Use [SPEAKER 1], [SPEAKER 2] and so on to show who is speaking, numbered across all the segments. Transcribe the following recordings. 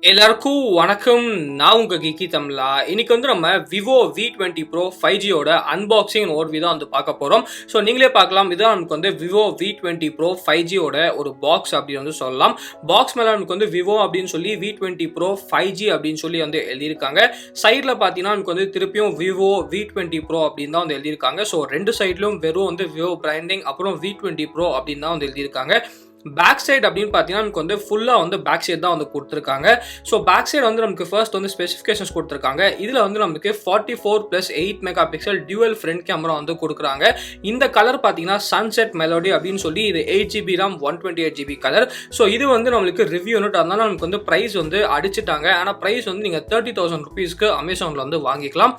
[SPEAKER 1] எல்லாருக்கும் வணக்கம். நான் உங்க Geekytamizha. இன்னைக்கு நம்ம Vivo V20 Pro 5G ஓட அன்பாக்சிங் ஓவர்வியூ தான் பார்க்க போறோம். ஸோ நீங்களே பார்க்கலாம், இதுதான் நமக்கு Vivo V20 Pro 5G ஓட ஒரு பாக்ஸ் அப்படின்னு சொல்லலாம். பாக்ஸ் மேல நமக்கு Vivo அப்படின்னு சொல்லி V20 Pro 5G அப்படின்னு சொல்லி எழுதியிருக்காங்க. சைட்ல பார்த்தீங்கன்னா நமக்கு திருப்பியும் Vivo V20 Pro அப்படின்னு தான் எழுதியிருக்காங்க. ஸோ ரெண்டு சைட்லும் வெறும் Vivo பிராண்டிங் அப்புறம் V20 Pro அப்படின்னு தான் எழுதியிருக்காங்க. பேக் சைடு அப்படின்னு பார்த்தீங்கன்னா நமக்கு ஃபுல்லாக பேக் சைடு தான் கொடுத்துருக்காங்க. ஸோ பேக் சைடு நமக்கு ஃபர்ஸ்ட் ஸ்பெசிஃபிகேஷன்ஸ் கொடுத்துருக்காங்க. இதில் நமக்கு 44+8 mega pixel dual front camera கொடுக்குறாங்க. இந்த கலர் பார்த்தீங்கன்னா சன்செட் மெலோடி அப்படின்னு சொல்லி இது 8GB RAM 128GB colour. So இது நம்மளுக்கு ரிவ்யூ யூனிட், அதனால நமக்கு ப்ரைஸ் அடிச்சுட்டாங்க. ஆனால் ப்ரைஸ் நீங்கள் 30,000 ருபீஸ்க்கு அமேசானில் வாங்கிக்கலாம்.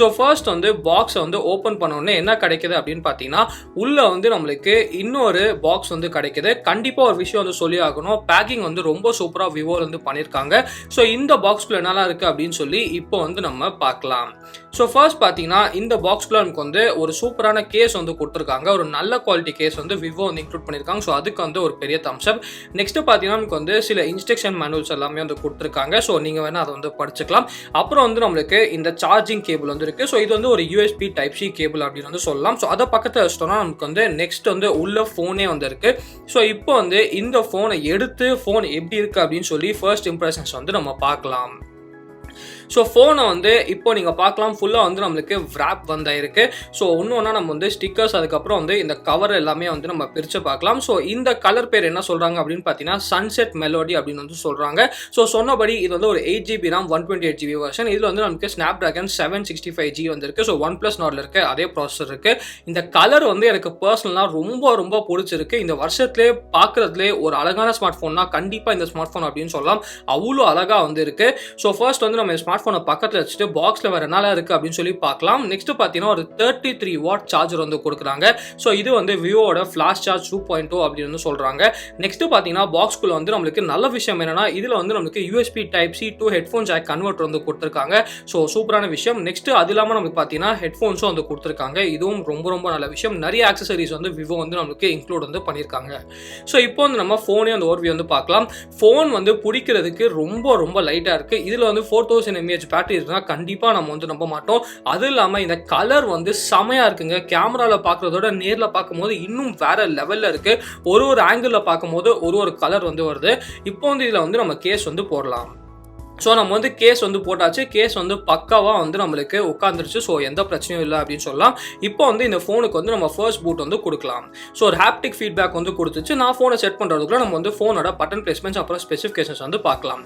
[SPEAKER 1] ஸோ ஃபர்ஸ்ட் பாக்ஸை ஓப்பன் பண்ணோடனே என்ன கிடைக்குது அப்படின்னு பார்த்தீங்கன்னா உள்ள நம்மளுக்கு இன்னொரு பாக்ஸ் கிடைக்குது. கண்டிப்பாக ஒரு விஷயம் சொல்லி ஆகணும், பேக்கிங் ரொம்ப சூப்பரா விவோல பண்ணிருக்காங்க. ஸோ இந்த பாக்ஸ்குள்ள என்னலாம் இருக்கு அப்படின்னு சொல்லி இப்போ நம்ம பார்க்கலாம். ஸோ ஃபர்ஸ்ட் பார்த்தீங்கன்னா இந்த பாக்ஸ்குள்ள நமக்கு ஒரு சூப்பரான கேஸ் கொடுத்துருக்காங்க. ஒரு நல்ல குவாலிட்டி கேஸ் விவோ இன்க்ளூட் பண்ணியிருக்காங்க. ஸோ அதுக்கு ஒரு பெரிய தம்ஸ் அப். நெக்ஸ்ட் பார்த்தீங்கன்னா நமக்கு சில இன்ஸ்ட்ரக்ஷன் மேனுவல்ஸ் எல்லாமே கொடுத்துருக்காங்க. ஸோ நீங்க வேணா அதை படிச்சுக்கலாம். அப்புறம் நம்மளுக்கு இந்த சார்ஜிங் கேபிள் இருக்கு. ஸோ இது ஒரு USB டைப் C கேபிள் அப்படின்னு சொல்லலாம். ஸோ அதை பக்கத்தில் வச்சிட்டோம்னா நமக்கு நெக்ஸ்ட் உள்ள ஃபோனே இருக்கு. ஸோ இப்போ இந்த போனை எடுத்து போன் எப்படி இருக்கு அப்படின்னு சொல்லி ஃபர்ஸ்ட் இம்ப்ரெஷன்ஸ் நம்ம பார்க்கலாம். ஸோ ஃபோனை இப்போ நீங்கள் பார்க்கலாம், ஃபுல்லாக நம்மளுக்கு wrap வந்தாயிருக்கு. ஸோ ஒன்று நம்ம ஸ்டிக்கர்ஸ், அதுக்கப்புறம் இந்த கவர் எல்லாமே நம்ம பிரித்து பார்க்கலாம். ஸோ இந்த கலர் பேர் என்ன சொல்கிறாங்க அப்படின்னு பார்த்தீங்கன்னா சன்செட் மெலோடி அப்படின்னு சொல்கிறாங்க. ஸோ சொன்னபடி இது ஒரு 8GB RAM 128GB வெர்ஷன். இதில் நமக்கு Snapdragon 765G வந்திருக்கு. ஸோ OnePlus நாடில் இருக்குது, அதே ப்ராசஸர் இருக்குது. இந்த கலர் எனக்கு பர்சனலாக ரொம்ப ரொம்ப பிடிச்சிருக்கு. இந்த வருஷத்துலேயே பார்க்குறதுலே ஒரு அழகான ஸ்மார்ட் ஃபோன்னா கண்டிப்பாக இந்த ஸ்மார்ட் ஃபோன் அப்படின்னு சொல்லலாம். அவ்வளோ அழகாக இருக்குது. ஸோ ஃபர்ஸ்ட் நம்ம ஸ்மார்ட் ஃபோனை பக்கத்தில் வச்சுட்டு பாக்ஸில் வேற என்னல இருக்கு அப்படின்னு சொல்லி பார்க்கலாம். நெக்ஸ்ட் பார்த்தீங்கன்னா ஒரு 33 வாட் சார்ஜர் கொடுக்குறாங்க. ஸோ இது விவோட ஃபிளாஷ் சார்ஜ் 2.0 அப்படின்னு சொல்றாங்க. நெக்ஸ்ட் பார்த்தீங்கன்னா பாக்ஸ்குள்ள நம்மளுக்கு நல்ல விஷயம் என்னன்னா இதில் நம்மளுக்கு USB type C to headphone jack converter கொடுத்துருக்காங்க. ஸோ சூப்பரான விஷயம். நெக்ஸ்ட் அது இல்லாமல் நமக்கு பார்த்தீங்கன்னா ஹெட்ஃபோன்ஸும் கொடுத்துருக்காங்க. இதுவும் ரொம்ப ரொம்ப நல்ல விஷயம். நிறைய ஆக்சசரிஸ் விவோ நம்மளுக்கு இன்க்ளூட் பண்ணியிருக்காங்க. ஸோ இப்போ நம்ம ஃபோனே ஓவர்வியூ பார்க்கலாம். ஃபோன் பிடிக்கிறதுக்கு ரொம்ப ரொம்ப லைட்டாக இருக்கு. இதில் 4000 mAh பேட்டரி இருக்குன்னா கண்டிப்பா நம்ம நம்ப மாட்டோம். அது இல்லாம இந்த கலர் செமையா இருக்குங்க. கேமரால பாக்குறதோட நேர்ல பார்க்கும்போது இன்னும் வேற லெவல்ல இருக்கு. ஒரு ஆங்கிள் பார்க்கும்போது ஒரு கலர் வருது. இப்போ இதுல நம்ம கேஸ் போடலாம். ஸோ நம்ம கேஸ் போட்டாச்சு. கேஸ் பக்காவாக நம்மளுக்கு உட்காந்துருச்சு. ஸோ எந்த பிரச்சனையும் இல்லை அப்படின்னு சொல்லலாம். இப்போ இந்த ஃபோனுக்கு நம்ம ஃபர்ஸ்ட் பூட் கொடுக்கலாம். ஸோ ஒரு ஹாப்டிக் ஃபீட்பேக் கொடுத்துச்சு. நான் ஃபோனை செட் பண்ணுறதுக்குள்ள நம்ம ஃபோனோட பட்டன் பிளேஸ்மெண்ட்ஸ் அப்புறம் ஸ்பெசிஃபிகேஷன்ஸ் பார்க்கலாம்.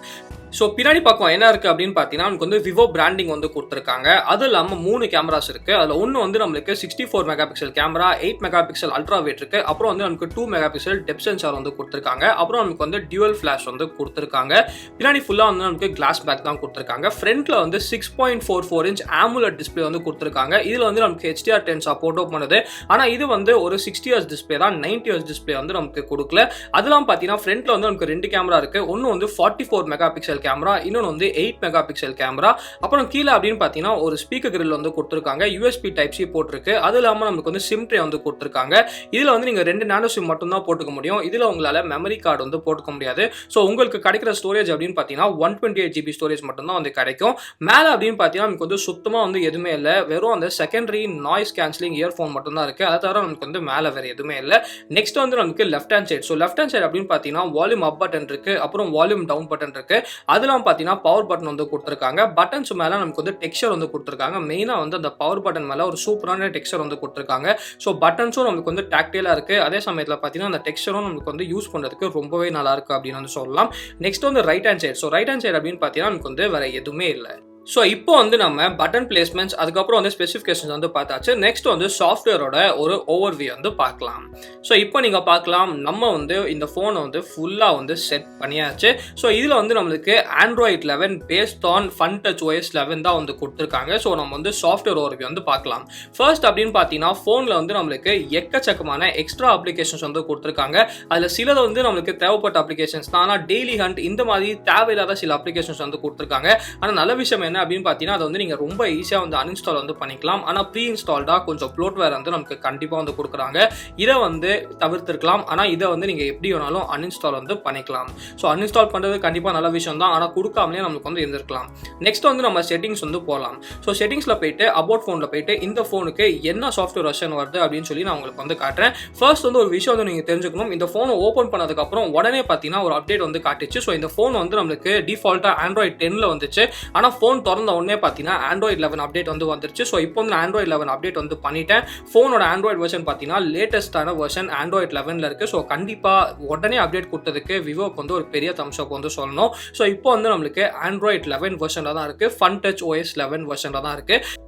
[SPEAKER 1] ஸோ பின்னாடி பக்கம் என்ன இருக்குது அப்படின்னு பார்த்தீங்கன்னா நமக்கு விவோ பிராண்டிங் கொடுத்துருக்காங்க. அது இல்லாமல் 3 கேமராஸ் இருக்குது. அதில் ஒன்று நம்மளுக்கு 64 megapixel camera, 8 megapixel ultra wide இருக்குது. அப்புறம் நமக்கு 2 மெகா பிக்சல் டெப்த் சென்சார் கொடுத்துருக்காங்க. அப்புறம் நமக்கு டியூவல் ஃபிளாஷ் கொடுத்துருக்காங்க. பின்னாடி ஃபுல்லாக நமக்கு கிளாஸ் பேக் தான் கொடுத்துருக்காங்க. ஃப்ரண்ட்ல 6.44 இன்ச் ஆமுலட் டிஸ்பிளே கொடுத்துருக்காங்க. இதில் நமக்கு HDR10 சப்போர்ட்டும் பண்ணுது. ஆனால் இது ஒரு 60Hz டிஸ்பிளே தான், 90Hz டிஸ்பிளே நமக்கு கொடுக்கல. அதெல்லாம் பார்த்தீங்கன்னா ஃப்ரண்ட்ல நமக்கு 2 கேமரா இருக்கு. ஒன்று 44 மெகா பிக்சல் கேமரா, இன்னொன்று 8 மெகா பிக்சல் கேமரா. அப்புறம் கீழே அப்படின்னு பார்த்தீங்கன்னா ஒரு ஸ்பீக்கர் கிரில் கொடுத்துருக்காங்க. USB டைப் C போட்டிருக்கு. அது இல்லாமல் நமக்கு சிம் ட்ரே கொடுத்துருக்காங்க. இதில் நீங்க 2 நானோ சிம் மட்டும் தான் போட்டுக்க முடியும். இதில் உங்களால மெமரி கார்டு போட்டுக்க முடியாது. ஸோ உங்களுக்கு கிடைக்கிற ஸ்டோரேஜ் அப்படின்னு பார்த்தீங்கன்னா 128GB ஸ்டோரேஜ் மட்டும் தான் கிடைக்கும். மேலே அப்படின்னு பார்த்தீங்கன்னா நமக்கு சுத்தமாக எதுவுமே இல்லை. வெறும் அந்த செகண்டரி நாய்ஸ் கேன்சலிங் இயர்ஃபோன் மட்டும் தான் இருக்கு. அதை தவிர நமக்கு மேலே வேற எதுவுமே இல்லை. நெக்ஸ்ட் நமக்கு left hand side. So left hand side அப்படின்னு பார்த்தீங்கன்னா வால்யூம் அப் பட்டன் இருக்கு, அப்புறம் வால்யூம் டவுன் பட்டன் இருக்கு. அதெல்லாம் பார்த்தீங்கன்னா பவர் பட்டன் கொடுத்துருக்காங்க. பட்டன்ஸ் மேலே நமக்கு டெக்ஸ்சர் கொடுத்துருக்காங்க. மெயினாக அந்த பவர் பட்டன் மேலே ஒரு சூப்பரான டெக்ஸ்சர் கொடுத்துருக்காங்க. ஸோ பட்டன்ஸும் நமக்கு டாக்டைலாக இருக்கு. அதே சமயத்தில் பார்த்தீங்கன்னா அந்த டெக்ஸ்சரும் நமக்கு யூஸ் பண்ணுறதுக்கு ரொம்பவே நல்லா இருக்கு அப்படின்னு சொல்லலாம். Next right hand side. So right hand side அப்படின்னு பார்த்தீங்கன்னா நமக்கு வேற எதுவுமே இல்லை. ஸோ இப்போ நம்ம பட்டன் பிளேஸ்மெண்ட்ஸ் அதுக்கப்புறம் ஸ்பெசிஃபிகேஷன்ஸ் பார்த்தாச்சு. நெக்ஸ்ட் சாஃப்ட்வேரோட ஒரு ஓவர்வியூ பார்க்கலாம். ஸோ இப்போ நீங்கள் பார்க்கலாம், நம்ம இந்த ஃபோனை ஃபுல்லாக செட் பண்ணியாச்சு. ஸோ இதில் நம்மளுக்கு Android 11 based on fun touch OS 11 தான் கொடுத்துருக்காங்க. ஸோ நம்ம சாஃப்ட்வேர் ஓவர்வியூ பார்க்கலாம். ஃபர்ஸ்ட் அப்படின்னு பார்த்தீங்கன்னா ஃபோனில் நம்மளுக்கு எக்கச்சக்கமான எக்ஸ்ட்ரா அப்ளிகேஷன்ஸ் கொடுத்துருக்காங்க. அதில் சிலது நம்மளுக்கு தேவைப்பட்ட அப்ளிகேஷன்ஸ் தான். ஆனால் டெய்லி ஹண்ட் இந்த மாதிரி தேவையில்லாத சில அப்ளிகேஷன்ஸ் கொடுத்துருக்காங்க. ஆனால் நல்ல விஷயம் என்ன என்ன அப்படின்னு பார்த்தீங்கன்னா அதை வந்து நீங்கள் ரொம்ப ஈஸியாக வந்து அன்இன்ஸ்டால் வந்து பண்ணிக்கலாம். ஆனால் ப்ரீ இன்ஸ்டால்டாக கொஞ்சம் ப்ளோட்வேர் வந்து நமக்கு கண்டிப்பாக வந்து கொடுக்குறாங்க. இதை வந்து தவிர்த்திருக்கலாம். ஆனால் இதை வந்து நீங்கள் எப்படி வேணாலும் அன்இன்ஸ்டால் வந்து பண்ணிக்கலாம். ஸோ அன்இன்ஸ்டால் பண்ணுறது கண்டிப்பாக நல்ல விஷயம் தான். ஆனால் கொடுக்காமலே நமக்கு வந்து இருந்திருக்கலாம். நெக்ஸ்ட் வந்து நம்ம செட்டிங்ஸ் வந்து போகலாம். ஸோ செட்டிங்ஸில் போயிட்டு அபவுட் ஃபோனில் போயிட்டு இந்த ஃபோனுக்கு என்ன சாஃப்ட்வேர் வெர்ஷன் வருது அப்படின்னு சொல்லி நான் உங்களுக்கு வந்து காட்டுறேன். ஃபர்ஸ்ட் வந்து ஒரு விஷயம் வந்து நீங்கள் தெரிஞ்சுக்கணும். இந்த ஃபோனை ஓப்பன் பண்ணதுக்கப்புறம் உடனே பார்த்தீங்கன்னா ஒரு அப்டேட் வந்து காட்டுச்சு. ஸோ இந்த ஃபோன் வந்து நம்மளுக்கு டிஃபால்ட்டாக ஆண்ட்ராய்ட் 10ல் வந்துச்சு. ஆனால் ஃபோன் திறந்த உடனே பார்த்தீங்கன்னா ஆண்ட்ராய்ட் 11 அப்டேட் வந்து வந்துருச்சு. ஸோ இப்போ வந்து ஆண்ட்ராய்ட் 11 அப்டேட் வந்து பண்ணிட்டேன். ஃபோனோட ஆண்ட்ராய்ட் வெர்ஷன் பார்த்தீங்கன்னா லேட்டஸ்டான வெர்ஷன் ஆண்ட்ராய்ட் 11ல் இருக்குது. ஸோ கண்டிப்பாக உடனே அப்டேட் கொடுத்ததுக்கு விவோக்கு வந்து ஒரு பெரிய தம்ஸ் அப் வந்து சொல்லணும். ஸோ இப்போ வந்து நம்மளுக்கு ஆண்ட்ராய்ட் 11 வெர்ஷனில் தான் இருக்குது. ஃபன் டச் OS 11 வெர்ஷனில் தான் இருக்குது.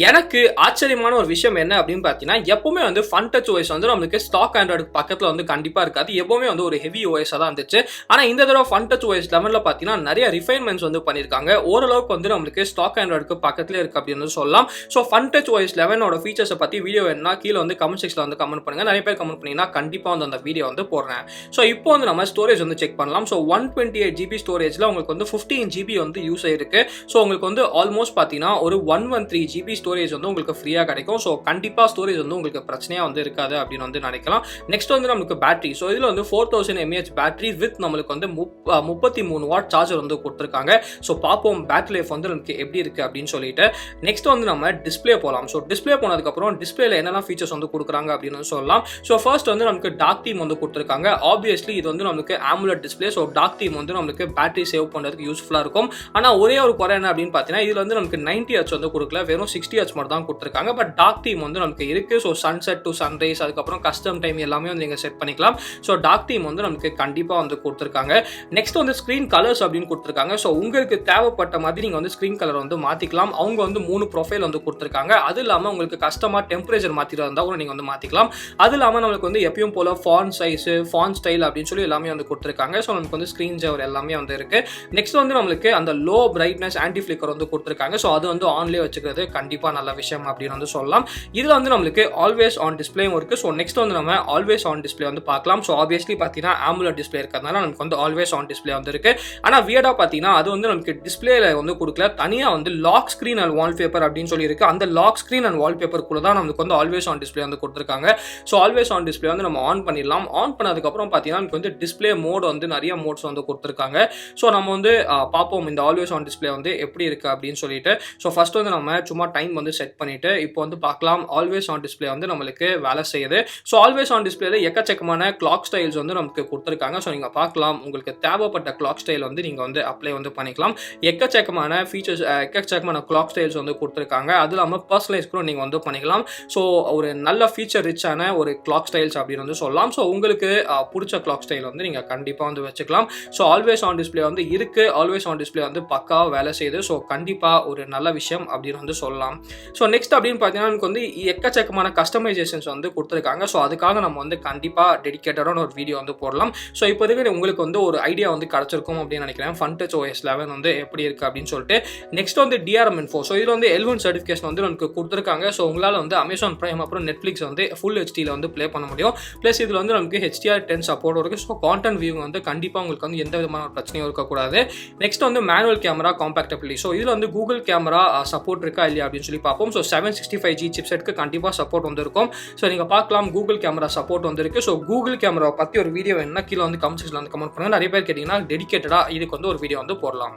[SPEAKER 1] எனக்கு ஆச்சரியமான ஒரு விஷயம் என்ன அப்படின்னு பார்த்தீங்கன்னா எப்பவுமே வந்து ஃபன் டச் OS வந்து நம்மளுக்கு ஸ்டாக் ஆண்ட்ராய்டுக்கு பக்கத்தில் வந்து கண்டிப்பாக இருக்காது. எப்பவுமே வந்து ஒரு ஹெவி OS தான் இருந்துச்சு. ஆனால் இந்த தடவை ஃபன் டச் OS 11ல் பார்த்தீங்கன்னா நிறைய ரிஃபைன்மெண்ட்ஸ் வந்து பண்ணியிருக்காங்க. ஓரளவுக்கு வந்து நம்மளுக்கு ஸ்டாக் ஆண்ட்ராய்டுக்கு பக்கத்தில் இருக்குது அப்படின்னு சொல்லலாம். ஸோ ஃபன் டச் OS 11ஓட ஃபீச்சர்ஸை பற்றி வீடியோ என்ன கீழே வந்து கமெண்ட் செக்ஷனில் வந்து கமெண்ட் பண்ணுங்கள். நிறைய பேர் கமெண்ட் பண்ணிங்கன்னா கண்டிப்பாக வந்து அந்த வீடியோ வந்து போடுறேன். ஸோ இப்போ வந்து நம்ம ஸ்டோரேஜ் வந்து செக் பண்ணலாம். ஸோ 128GB ஸ்டோரேஜில் உங்களுக்கு வந்து 15GB வந்து யூஸ் ஆயிருக்கு. ஸோ உங்களுக்கு வந்து ஆல்மோஸ்ட் பார்த்தீங்கன்னா ஒரு 113GB ஸ்டோரேஜ் வந்து உங்களுக்கு ஃப்ரீயாக கிடைக்கும். ஸோ கண்டிப்பாக ஸ்டோரேஜ் வந்து உங்களுக்கு பிரச்சனையாக வந்து இருக்காது அப்படின்னு வந்து நினைக்கலாம். நெக்ஸ்ட் வந்து நமக்கு பேட்டரி. ஸோ இதில் வந்து 4000 mAh பேட்டரி வித் நம்மளுக்கு வந்து 33 வாட் சார்ஜர் வந்து கொடுத்துருக்காங்க. ஸோ பார்ப்போம் பேட்டரி லைஃப் வந்து நமக்கு எப்படி இருக்குது அப்படின்னு சொல்லிட்டு. நெக்ஸ்ட் வந்து நம்ம டிஸ்பிளே போகலாம். ஸோ டிஸ்பிளே போனதுக்கப்புறம் டிஸ்பிளேல என்னென்ன ஃபீச்சர்ஸ் வந்து கொடுக்குறாங்க அப்படின்னு சொல்லலாம். ஸோ ஃபர்ஸ்ட் வந்து நமக்கு டார்க் தீம் வந்து கொடுத்துருக்காங்க. ஆப்வியஸ்லி இது வந்து நமக்கு AMOLED display. So dark theme வந்து நமக்கு பேட்டரி சேவ் பண்ணுறதுக்கு யூஸ்ஃபுல்லாக இருக்கும். ஆனால் ஒரே ஒரு குறை என்ன அப்படின்னு பார்த்தீங்கன்னா இதில் வந்து நமக்கு 90Hz வந்து கொடுக்கல, வெறும் 60Hz மட்டும் தான் கொடுத்துருக்காங்க. பட் டார்க் தீம் வந்து நமக்கு இருக்கு. ஸோ சன்செட் டு சன்ரைஸ் அதுக்கப்புறம் கஸ்டம் டைம் எல்லாமே வந்து நீங்கள் செட் பண்ணிக்கலாம். ஸோ டார்க் தீம் வந்து நமக்கு கண்டிப்பாக வந்து கொடுத்துருக்காங்க. நெக்ஸ்ட் வந்து ஸ்க்ரீன் கலர்ஸ் அப்படின்னு கொடுத்துருக்காங்க. ஸோ உங்களுக்கு தேவைப்பட்ட மாதிரி நீங்கள் வந்து ஸ்க்ரீன் கலர் வந்து மாற்றிக்கலாம். அவங்க வந்து 3 ப்ரொஃபைல் வந்து கொடுத்துருக்காங்க. அது இல்லாமல் உங்களுக்கு கஸ்டமாக டெம்பரேச்சர் மாற்றிட்டு இருந்தால் கூட நீங்கள் வந்து மாற்றிக்கலாம். அது இல்லாமல் நம்மளுக்கு வந்து எப்பயும் போல ஃபான் சைஸு ஃபான் ஸ்டைல் அப்படின்னு சொல்லி எல்லாமே வந்து கொடுத்துருக்காங்க. ஸோ நமக்கு வந்து ஸ்க்ரீன் ஜவர் எல்லாமே வந்து இருக்கு. நெக்ஸ்ட் வந்து நம்மளுக்கு அந்த லோ பிரைட்னஸ் ஆன்டி ஃபிளிக்கர் வந்து கொடுத்துருக்காங்க. ஸோ அது வந்து ஆன்லேயே வச்சுக்கிறது கண்டிப்பாக நல்ல விஷயம் அப்படின்னு வந்து சொல்லலாம். இதில் வந்து நம்மளுக்கு ஆல்வேஸ் ஆன் டிஸ்பிளேயும் இருக்குது. ஸோ நெக்ஸ்ட் வந்து நம்ம ஆல்வேஸ் ஆன் டிஸ்பிளே வந்து பார்க்கலாம். ஸோ ஆப்வியஸ்லி பார்த்தீங்கன்னா AMOLED டிஸ்பிளே இருக்கிறதுனால நமக்கு வந்து ஆல்வேஸ் ஆன் டிஸ்பிளே வந்து இருக்கு. ஆனால் வியர்டாக பார்த்தீங்கன்னா அது வந்து நமக்கு டிஸ்பிளேல வந்து கொடுக்கல, தனியாக வந்து லாக் ஸ்க்ரீன் அண்ட் வால்பேப்பர் அப்படின்னு சொல்லி இருக்கு. அந்த லாக் ஸ்க்ரீன் அண்ட் வால்பேப்பர் கூட தான் நமக்கு வந்து ஆல்வேஸ் ஆன் டிஸ்பிளே வந்து கொடுத்துருக்காங்க. ஸோ ஆல்வேஸ் ஆன் டிஸ்பிளே வந்து நம்ம ஆன் பண்ணிடலாம். ஆன் பண்ணதுக்கப்புறம் பார்த்தீங்கன்னா நமக்கு வந்து டிஸ்பிளே மோட் வந்து நிறைய மோட்ஸ் வந்து கொடுத்துருக்காங்க. ஸோ நம்ம வந்து பார்ப்போம் இந்த ஆல்வேஸ் ஆன் டிஸ்பிளே வந்து எப்படி இருக்கு அப்படின்னு சொல்லிட்டு. ஸோ ஃபர்ஸ்ட் வந்து நம்ம சும்மா டைம் வந்து செட் பண்ணிட்டு இப்போ வந்து பார்க்கலாம் ஆல்வேஸ் ஆன் டிஸ்பிளே வந்து நம்மளுக்கு வேலை செய்யுது. ஸோ ஆல்வேஸ் ஆன் டிஸ்பிளேல எக்கச்சக்கமான கிளாக் ஸ்டைல்ஸ் வந்து நமக்கு கொடுத்துருக்காங்க. ஸோ நீங்கள் பார்க்கலாம் உங்களுக்கு தேவைப்பட்ட கிளாக் ஸ்டைல் வந்து நீங்கள் வந்து அப்ளை வந்து பண்ணிக்கலாம். எக்கச்சக்கமான ஃபீச்சர்ஸ் எக்கச்சக்கமான கிளாக் ஸ்டைல்ஸ் வந்து கொடுத்துருக்காங்க. அது இல்லாமல் பர்சனலைஸ் கூட நீங்கள் வந்து பண்ணிக்கலாம். ஸோ ஒரு நல்ல ஃபீச்சர் ரிச்சான ஒரு கிளாக் ஸ்டைல்ஸ் அப்படின்னு வந்து சொல்லலாம். ஸோ உங்களுக்கு பிடிச்ச கிளாக் ஸ்டைல் வந்து நீங்கள் கண்டிப்பாக வந்து வச்சுக்கலாம். ஸோ ஆல்வேஸ் ஆன் டிஸ்பிளே வந்து இருக்குது. ஆல்வேஸ் ஆன் டிஸ்பிளே வந்து பக்காவாக வேலை செய்யுது. ஸோ கண்டிப்பாக ஒரு நல்ல விஷயம் அப்படின்னு வந்து சொல்லலாம். ஸோ நெக்ஸ்ட் அப்படின்னு பார்த்தீங்கன்னா நமக்கு வந்து எக்கச்சக்கமான கஸ்டமைசேஷன்ஸ் வந்து கொடுத்துருக்காங்க. ஸோ அதுக்காக நம்ம வந்து கண்டிப்பாக டெடிகேட்டடான ஒரு வீடியோ வந்து போடலாம். ஸோ இப்போதைக்கு உங்களுக்கு வந்து ஒரு ஐடியா வந்து கிடச்சிருக்கும் அப்படின்னு நினைக்கிறேன். ஃபன் டச் OS 11 வந்து எப்படி இருக்குது அப்படின்னு சொல்லிட்டு. நெக்ஸ்ட் வந்து DRM Info. ஸோ இதில் வந்து L1 சர்டிஃபிகேஷன் வந்து நமக்கு கொடுத்துருக்காங்க. ஸோ உங்களால் வந்து அமேசான் பிரைம் அப்புறம் நெட்ஃப்ளிக்ஸ் வந்து ஃபுல் ஹெச்டியில் வந்து ப்ளே பண்ண முடியும். ப்ளஸ் இதில் வந்து நமக்கு HDR10 சப்போர்ட் இருக்குது. ஸோ கான்டென்ட் வியூ வந்து கண்டிப்பாக உங்களுக்கு வந்து எந்த விதமான பிரச்சனையும் இருக்கக்கூடாது. நெக்ஸ்ட் வந்து மேனுவல் கேமரா காம்பேக்டபிலிட்டி. ஸோ இதில் வந்து கூகுள் கேமரா சப்போர்ட் இருக்கா இல்லையா அப்படின்னு சொல்லி பார்ப்போம். ஸோ 765G சிப்செட்க்கு கண்டிப்பாக சப்போர்ட் வந்து இருக்கும். ஸோ நீங்கள் பார்க்கலாம் கூகுள் கேமரா சப்போர்ட் வந்துருக்கு. ஸோ கூகுள் கேமரா பற்றி ஒரு வீடியோ என்ன கீழே வந்து கமெண்ட் செக்ஷனில் வந்து கமெண்ட் பண்ணுங்கள். நிறைய பேர் கேட்டிங்கன்னா டெடிகேட்டடாக இதுக்கு வந்து ஒரு வீடியோ வந்து போடலாம்.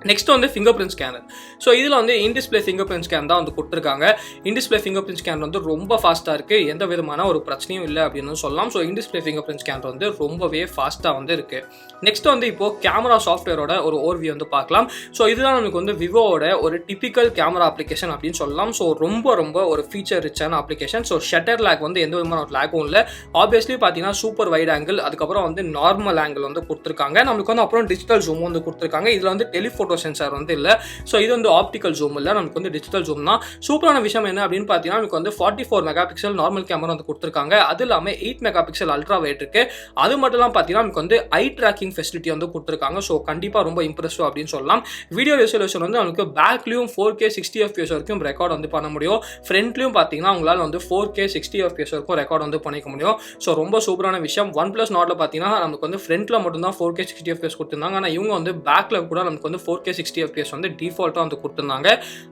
[SPEAKER 1] நெக்ஸ்ட் வந்து ஃபிங்கர் பிரிண்ட் ஸ்கேனர். ஸோ இதில் வந்து இன்டிஸ்பிளே ஃபிங்கர் பிரிண்ட் ஸ்கேன் தான் வந்து கொடுத்துருக்காங்க. இன்டிஸ்பிளே ஃபிங்கர் பிரிண்ட் ஸ்கேன் வந்து ரொம்ப ஃபாஸ்ட்டாக இருக்குது. எந்த விதமான ஒரு பிரச்சனையும் இல்லை அப்படின்னு சொல்லலாம். So in-display finger print scan வந்து ரொம்பவே ஃபாஸ்ட்டாக வந்து இருக்குது. நெக்ஸ்ட் வந்து இப்போது கேமரா சாஃப்ட்வேரோட ஒரு ஓவர்வியூ வந்து பார்க்கலாம். ஸோ இதுதான் நமக்கு வந்து விவோவோட ஒரு டிபிக்கல் கேமரா அப்ளிகேஷன் அப்படின்னு சொல்லலாம். ஸோ ரொம்ப ஒரு ஃபீச்சர் ரிச்சான அப்ளிகேஷன். ஸோ ஷட்டர் லேக் வந்து எந்த விதமான ஒரு லேக்கும் இல்லை. ஆப்வியஸ்லி பார்த்தீங்கன்னா சூப்பர் வைட் ஆங்கிள் அதுக்கப்புறம் வந்து நார்மல் ஆங்கிள் வந்து கொடுத்துருக்காங்க. நமக்கு வந்து அப்புறம் டிஜிட்டல் ஜூம் வந்து கொடுத்துருக்காங்க. இதில் வந்து டெலிஃபோட்டோ சென்சார் வந்து இல்லை. ஸோ இது வந்து ஆப்டிக்கல் ஜூம் இல்லை, நமக்கு வந்து டிஜிட்டல் ஜூம் தான். சூப்பரான விஷயம் என்ன அப்படின்னு பார்த்தீங்கன்னா நமக்கு வந்து 44 மெகா பிக்சல் நார்மல் கேமரா வந்து கொடுத்துருக்காங்க. அது இல்லாமல் 8 மெகா பிக்சல் அல்ட்ரா வைட் இருக்கு. அது மட்டும் பார்த்தீங்கன்னா நமக்கு வந்து ஐ ட்ராக்கிங் ஃபெசிலிட்டி வந்து கொடுத்துருக்காங்க. ஸோ கண்டிப்பாக ரொம்ப இம்ப்ரெசிவ் அப்படின்னு சொல்லலாம். வீடியோ ரெசல்யூஷன் வந்து நமக்கு பேக்லையும் 4K 60 FPS வரைக்கும் ரெக்கார்ட் வந்து பண்ண முடியும். ஃப்ரண்ட்லையும் பார்த்தீங்கன்னா உங்களால் வந்து 4K 60 FPS வரைக்கும் ரெக்கார்ட் வந்து பண்ணிக்க முடியும். ஸோ ரொம்ப சூப்பரான விஷயம். OnePlus நாட்டில் பார்த்தீங்கன்னா நமக்கு வந்து ஃப்ரண்ட்ல மட்டும் தான் 4K 60 FPS கொடுத்துருந்தாங்க. ஆனால் இவங்க வந்து பேக்ல கூட நமக்கு வந்து 4K 4K 60 FPS வந்து டிஃபால்ட்டாக வந்து கொடுத்துருந்தாங்க.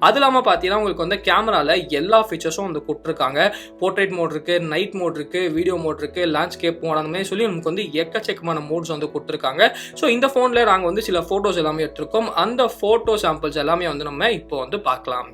[SPEAKER 1] அது இல்லாமல் பார்த்தீங்கன்னா உங்களுக்கு வந்து கேமராவில் எல்லா ஃபீச்சர்ஸும் வந்து கொடுத்துருக்காங்க. போர்ட்ரேட் மோட் இருக்குது, நைட் மோட் இருக்குது, வீடியோ மோட் இருக்குது, லேண்ட்ஸ்கேப் மோட் அந்த மாதிரி சொல்லி நமக்கு வந்து எக்கச்சக்கமான மோட்ஸ் வந்து கொடுத்துருக்காங்க. ஸோ இந்த ஃபோனில் நாங்கள் வந்து சில ஃபோட்டோஸ் எல்லாமே எடுத்திருக்கோம். அந்த ஃபோட்டோ சாம்பிள்ஸ் எல்லாமே வந்து நம்ம இப்போ வந்து பார்க்கலாம்.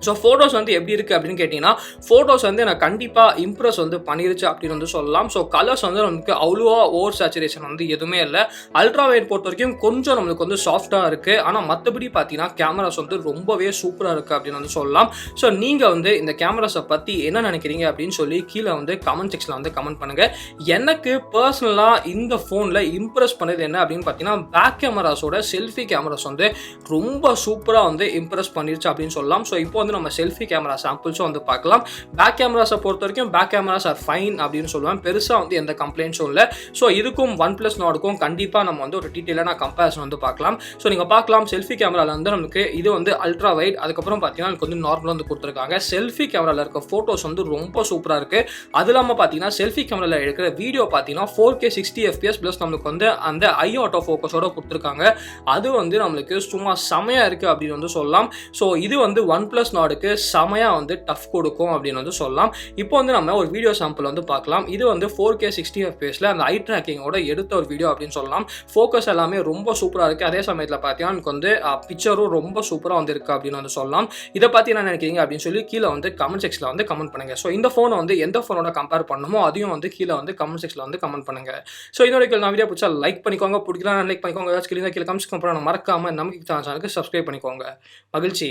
[SPEAKER 1] ஸோ ஃபோட்டோஸ் வந்து எப்படி இருக்குது அப்படின்னு கேட்டிங்கன்னா, ஃபோட்டோஸ் வந்து எனக்கு கண்டிப்பாக இம்ப்ரெஸ் வந்து பண்ணிருச்சு அப்படின்னு வந்து சொல்லலாம். ஸோ கலர்ஸ் வந்து நமக்கு அவ்வளோவா ஓவர் சேச்சுரேஷன் வந்து எதுவுமே இல்லை. அல்ட்ரா வைட் பொறுத்த வரைக்கும் கொஞ்சம் நம்மளுக்கு வந்து சாஃப்டாக இருக்குது. ஆனால் மற்றபடி பார்த்தீங்கன்னா கேமராஸ் வந்து ரொம்பவே சூப்பராக இருக்குது அப்படின்னு வந்து சொல்லலாம். ஸோ நீங்கள் வந்து இந்த கேமராஸை பற்றி என்ன நினைக்கிறீங்க அப்படின்னு சொல்லி கீழே வந்து கமெண்ட் செக்ஷனில் வந்து கமெண்ட் பண்ணுங்கள். எனக்கு பர்சனலாக இந்த ஃபோனில் இம்ப்ரெஸ் பண்ணது என்ன அப்படின்னு பார்த்தீங்கன்னா, பேக் கேமராஸோட செல்ஃபி கேமராஸ் வந்து ரொம்ப சூப்பராக வந்து இம்ப்ரெஸ் பண்ணிருச்சு அப்படின்னு சொல்லலாம். ஸோ இப்போ நம்ம செல்ஃபி கேமரா சாம்பிள்ஸும் வந்து பார்க்கலாம். பேக் கேமராஸை பொறுத்த வரைக்கும் பேக் கேமராஸ் ஆர் ஃபைன் அப்படின்னு சொல்லுவேன். பெருசாக வந்து எந்த கம்ப்ளைண்ட்ஸும் இல்லை. ஸோ இதுக்கும் OnePlus நாடுக்கும் கண்டிப்பாக நம்ம வந்து ஒரு டீட்டெயிலான கம்பேரிசன் வந்து பார்க்கலாம். ஸோ நீங்கள் பார்க்கலாம் செல்ஃபி கேமராவில் வந்து நமக்கு இது வந்து அல்ட்ரா வைட், அதுக்கப்புறம் பார்த்தீங்கன்னா எனக்கு வந்து நார்மலாக வந்து கொடுத்துருக்காங்க. செல்ஃபி கேமராவில் இருக்க ஃபோட்டோஸ் வந்து ரொம்ப சூப்பராக இருக்குது. அது இல்லாமல் பார்த்தீங்கன்னா செல்ஃபி கேமராவில் எடுக்கிற வீடியோ பார்த்தீங்கன்னா 4K 60 FPS ப்ளஸ் நம்மளுக்கு வந்து அந்த ஐ ஆட்டோ ஃபோக்கஸோட கொடுத்துருக்காங்க. அது வந்து நம்மளுக்கு சும்மா செமையாக இருக்குது அப்படின்னு வந்து சொல்லலாம். ஸோ இது வந்து OnePlus நாடுக்கு செமையாக வந்து டஃப் கொடுக்கும் அப்படின்னு வந்து சொல்லலாம். இப்போ வந்து நம்ம ஒரு வீடியோ சாம்பிள் வந்து பார்க்கலாம். இது வந்து 4K 60 FPSல அந்த ஐ ட்ராக்கிங்கோட எடுத்த ஒரு வீடியோ அப்படின்னு சொல்லலாம். ஃபோக்கஸ் எல்லாமே ரொம்ப சூப்பராக இருக்குது. அதே சமயத்தில் பார்த்தீங்கன்னா எனக்கு வந்து பிக்சரும் ரொம்ப சூப்பராக வந்து இருக்குது அப்படின்னு வந்து சொல்லலாம். இதை பற்றி என்ன நினைக்கிறீங்க அப்படின்னு சொல்லி கீழே வந்து கமெண்ட் செக்ஷனில் வந்து கமெண்ட் பண்ணுங்கள். ஸோ இந்த ஃபோனை வந்து எந்த ஃபோனோட கம்பேர் பண்ணணுமோ அதையும் வந்து கீழே வந்து கமெண்ட் செக்ஷனில் வந்து கமெண்ட் பண்ணுங்கள். ஸோ இதோட நான் வீடியோ பிடிச்சா லைக் பண்ணிக்கோங்க, பிடிக்கலாம் லைக் பண்ணிக்கோங்க, ஏதாச்சும் கீழே கமெண்ட்ஸ் மறக்காமல் நமக்கு சேனலுக்கு சப்ஸ்கிரைப் பண்ணிக்கோங்க. மகிழ்ச்சி.